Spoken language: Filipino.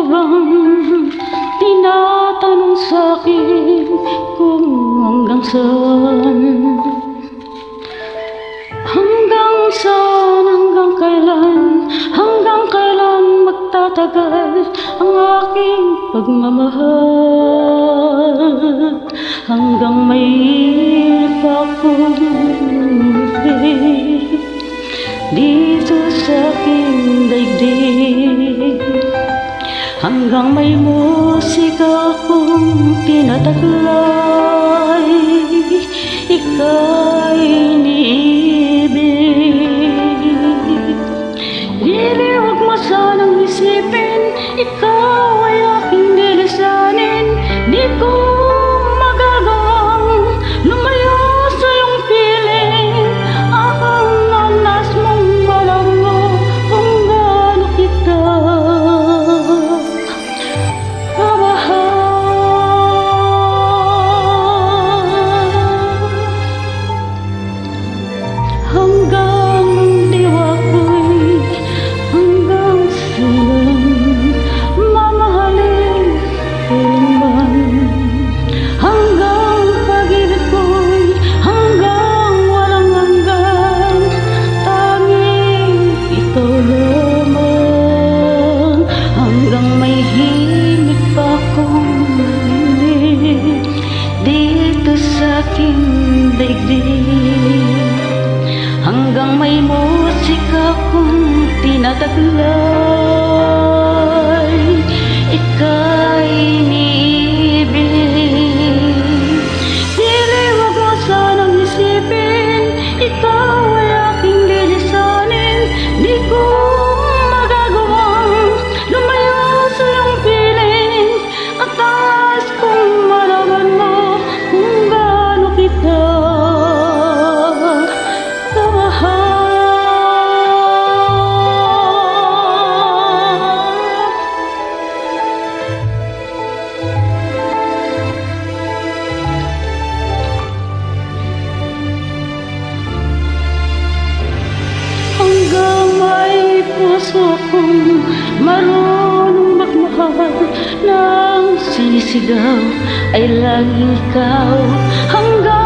bang tinatanong sa'kin kung hanggang saan? Hanggang saan, hanggang kailan magtatagal ang aking pagmamahal? Hanggang may pakong dito sa aking daigdig, hanggang may musika kong tinataglay, ika'y iniibig. Dili, huwag mo sanang isipin, ikaw ay aking lilisanin. Di ko magagawang lumayo sa iyong piling. Akong nanas mong alam mo kung gaano kita hanggang diwa ko'y hanggang silang mamahalin kailanman. Hanggang pag-ibig ko'y hanggang walang hanggan, tanging ikaw lamang. Hanggang may himig pa akong marinig dito sa aking daigdig, hanggang may musika kong tinataglay, ika'y iniibig. Dili, huwag mo sanang isipin, ikaw ay aking lilisanin. Di ko magagawang lumayo sa iyong piling. At taas kong malaman mo kung gaano kita hanggang may puso kong marunong magmahal, nang sinisigaw ay laging ikaw. Hanggang